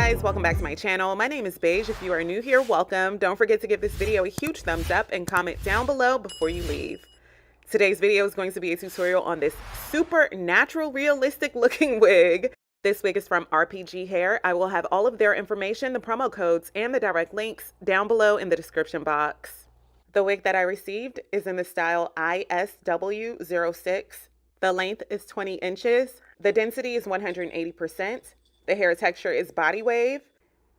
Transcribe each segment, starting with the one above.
guys, welcome back to my channel. My name is 𝐒𝐥. If you are new here, welcome. Don't forget to give this video a huge thumbs up and comment down below before you leave. Today's video is going to be a tutorial on this super natural, realistic looking wig. This wig is from RPGHair. I will have all of their information, the promo codes, and the direct links down below in the description box. The wig that I received is in the style ISW06. The length is 20 inches. The density is 180%. The hair texture is body wave.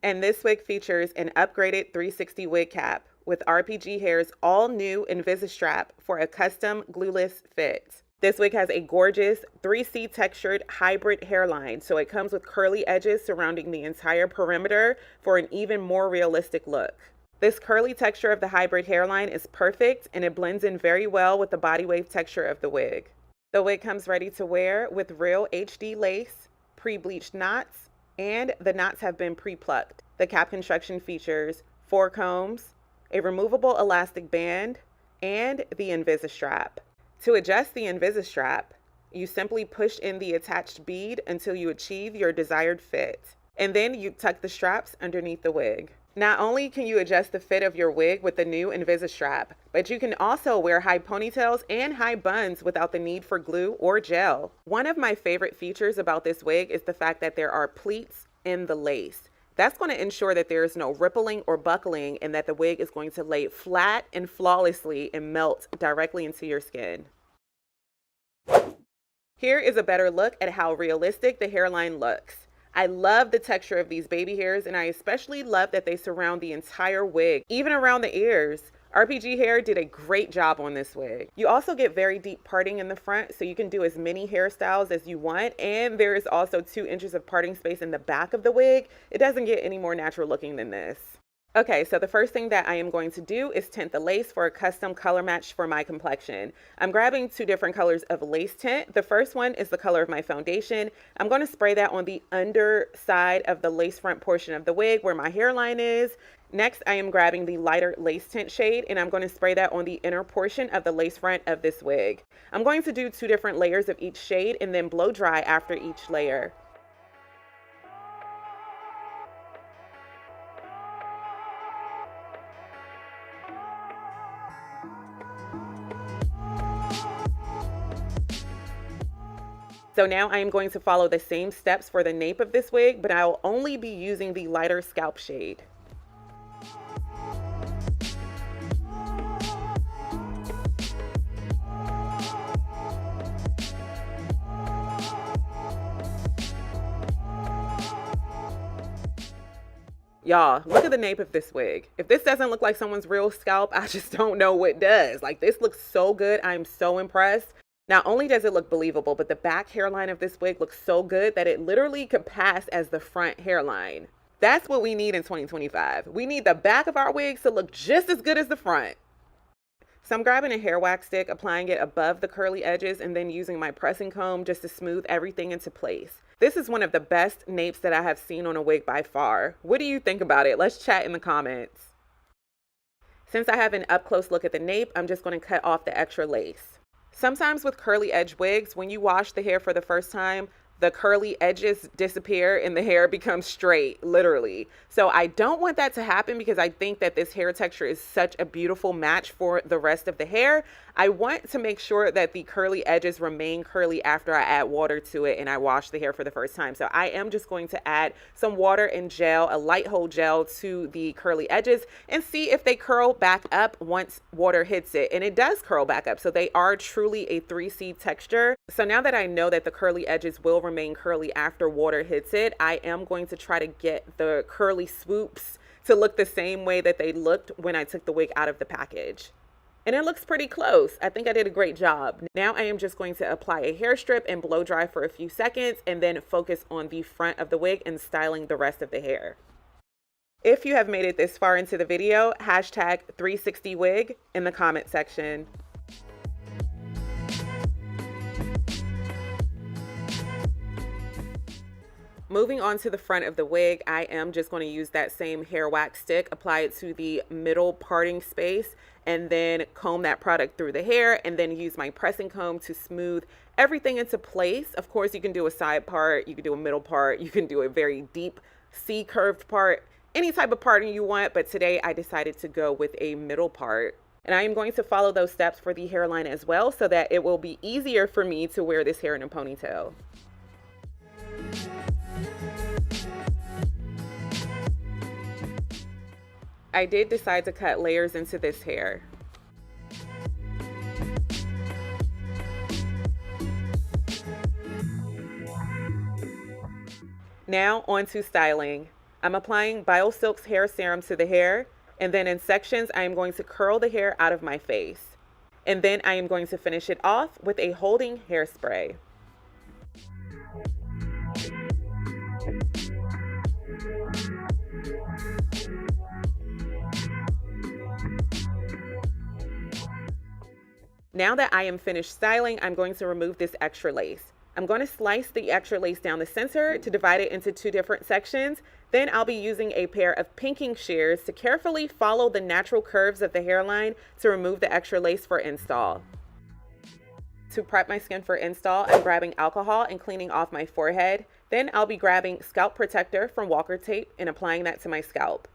And this wig features an upgraded 360 wig cap with RPGHair's all new Invisi-Strap for a custom glueless fit. This wig has a gorgeous 3C textured hybrid hairline, so it comes with curly edges surrounding the entire perimeter for an even more realistic look. This curly texture of the hybrid hairline is perfect and it blends in very well with the body wave texture of the wig. The wig comes ready to wear with real HD lace, pre-bleached knots, and the knots have been pre-plucked. The cap construction features 4 combs, a removable elastic band, and the Invisi-Strap. To adjust the Invisi-Strap, you simply push in the attached bead until you achieve your desired fit, and then you tuck the straps underneath the wig. Not only can you adjust the fit of your wig with the new Invisi-Strap, but you can also wear high ponytails and high buns without the need for glue or gel. One of my favorite features about this wig is the fact that there are pleats in the lace. That's going to ensure that there is no rippling or buckling and that the wig is going to lay flat and flawlessly and melt directly into your skin. Here is a better look at how realistic the hairline looks. I love the texture of these baby hairs, and I especially love that they surround the entire wig, even around the ears. RPGHair did a great job on this wig. You also get very deep parting in the front, so you can do as many hairstyles as you want, and there is also 2 inches of parting space in the back of the wig. It doesn't get any more natural looking than this. Okay, so the first thing that I am going to do is tint the lace for a custom color match for my complexion. I'm grabbing 2 different colors of lace tint. The first one is the color of my foundation. I'm going to spray that on the underside of the lace front portion of the wig where my hairline is. Next, I am grabbing the lighter lace tint shade and I'm going to spray that on the inner portion of the lace front of this wig. I'm going to do 2 different layers of each shade and then blow dry after each layer. So now I am going to follow the same steps for the nape of this wig, but I will only be using the lighter scalp shade. Y'all, look at the nape of this wig. If this doesn't look like someone's real scalp, I just don't know what does. Like, this looks so good. I'm so impressed. Not only does it look believable, but the back hairline of this wig looks so good that it literally could pass as the front hairline. That's what we need in 2025. We need the back of our wigs to look just as good as the front. So I'm grabbing a hair wax stick, applying it above the curly edges, and then using my pressing comb just to smooth everything into place. This is one of the best napes that I have seen on a wig by far. What do you think about it? Let's chat in the comments. Since I have an up close look at the nape, I'm just going to cut off the extra lace. Sometimes with curly edge wigs, when you wash the hair for the first time, the curly edges disappear and the hair becomes straight, literally. So I don't want that to happen because I think that this hair texture is such a beautiful match for the rest of the hair. I want to make sure that the curly edges remain curly after I add water to it and I wash the hair for the first time. So I am just going to add some water and gel, a light hold gel to the curly edges and see if they curl back up once water hits it. And it does curl back up. So they are truly a 3C texture. So now that I know that the curly edges will remain curly after water hits it, I am going to try to get the curly swoops to look the same way that they looked when I took the wig out of the package. And it looks pretty close. I think I did a great job. Now I am just going to apply a hair strip and blow dry for a few seconds and then focus on the front of the wig and styling the rest of the hair. If you have made it this far into the video, hashtag 360wig in the comment section. Moving on to the front of the wig, I am just going to use that same hair wax stick, apply it to the middle parting space, and then comb that product through the hair, and then use my pressing comb to smooth everything into place. Of course, you can do a side part, you can do a middle part, you can do a very deep C curved part, any type of parting you want, but today I decided to go with a middle part. And I am going to follow those steps for the hairline as well so that it will be easier for me to wear this hair in a ponytail. I did decide to cut layers into this hair. Now on to styling. I'm applying BioSilk's hair serum to the hair, and then in sections I am going to curl the hair out of my face. And then I am going to finish it off with a holding hairspray. Now that I am finished styling, I'm going to remove this extra lace. I'm going to slice the extra lace down the center to divide it into 2 different sections. Then I'll be using a pair of pinking shears to carefully follow the natural curves of the hairline to remove the extra lace for install. To prep my skin for install, I'm grabbing alcohol and cleaning off my forehead. Then I'll be grabbing scalp protector from Walker tape and applying that to my scalp.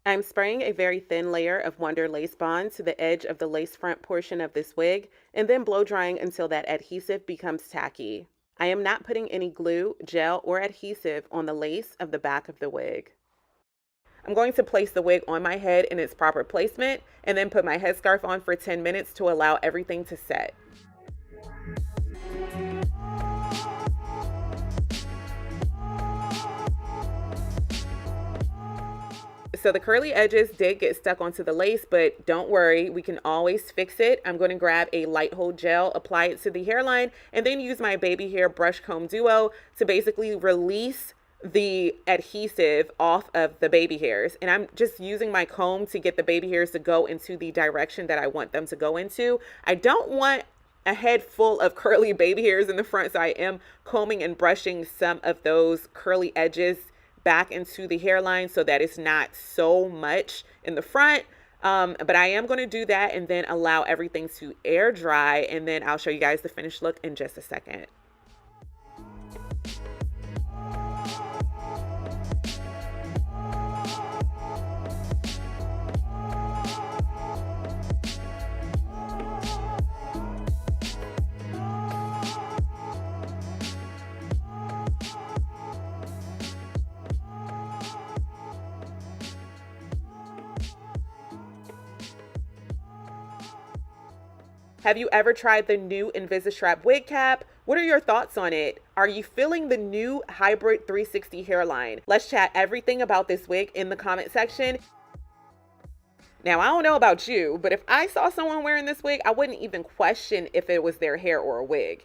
I'm spraying a very thin layer of Wonder Lace Bond to the edge of the lace front portion of this wig and then blow drying until that adhesive becomes tacky. I am not putting any glue, gel, or adhesive on the lace of the back of the wig. I'm going to place the wig on my head in its proper placement and then put my headscarf on for 10 minutes to allow everything to set. So the curly edges did get stuck onto the lace, but don't worry, we can always fix it. I'm going to grab a light hold gel, apply it to the hairline, and then use my baby hair brush comb duo to basically release the adhesive off of the baby hairs. And I'm just using my comb to get the baby hairs to go into the direction that I want them to go into. I don't want a head full of curly baby hairs in the front, so I am combing and brushing some of those curly edges back into the hairline so that it's not so much in the front. But I am going to do that and then allow everything to air dry, and then I'll show you guys the finished look in just a second. Have you ever tried the new Invisi-Strap wig cap? What are your thoughts on it? Are you feeling the new hybrid 360 hairline? Let's chat everything about this wig in the comment section. Now, I don't know about you, but if I saw someone wearing this wig, I wouldn't even question if it was their hair or a wig.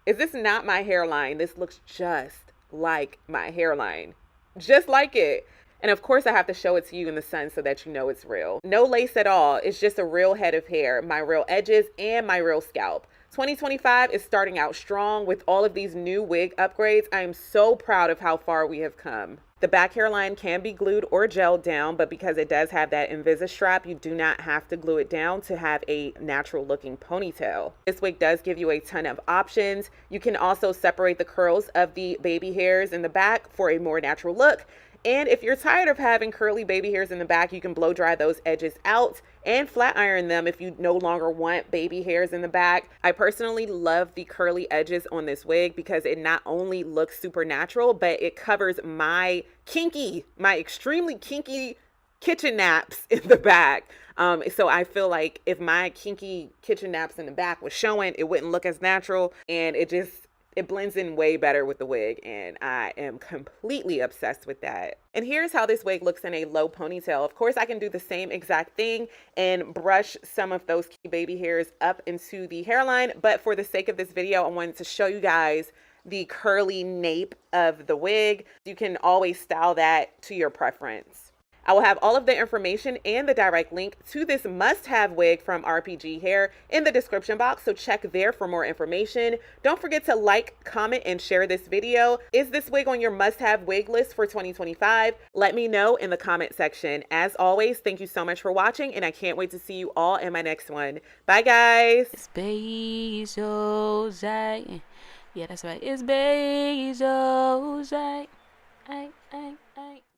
Is this not my hairline? This looks just like my hairline. Just like it. And of course I have to show it to you in the sun so that you know it's real. No lace at all. It's just a real head of hair, my real edges, and my real scalp. 2025 is starting out strong with all of these new wig upgrades. I am so proud of how far we have come. The back hairline can be glued or gelled down, but because it does have that Invisi-Strap, you do not have to glue it down to have a natural looking ponytail. This wig does give you a ton of options. You can also separate the curls of the baby hairs in the back for a more natural look. And if you're tired of having curly baby hairs in the back, you can blow dry those edges out and flat iron them if you no longer want baby hairs in the back. I personally love the curly edges on this wig because it not only looks super natural, but it covers my extremely kinky kitchen naps in the back. So I feel like if my kinky kitchen naps in the back was showing, it wouldn't look as natural, and it blends in way better with the wig, and I am completely obsessed with that. And here's how this wig looks in a low ponytail. Of course, I can do the same exact thing and brush some of those baby hairs up into the hairline, but for the sake of this video, I wanted to show you guys the curly nape of the wig. You can always style that to your preference. I will have all of the information and the direct link to this must-have wig from RPGHair in the description box, so check there for more information. Don't forget to like, comment, and share this video. Is this wig on your must-have wig list for 2025? Let me know in the comment section. As always, thank you so much for watching, and I can't wait to see you all in my next one. Bye, guys. It's 𝐒𝐥𝐿𝐥. Yeah, that's right. It's 𝐒𝐥𝐿𝐥. Ay, ay, ay.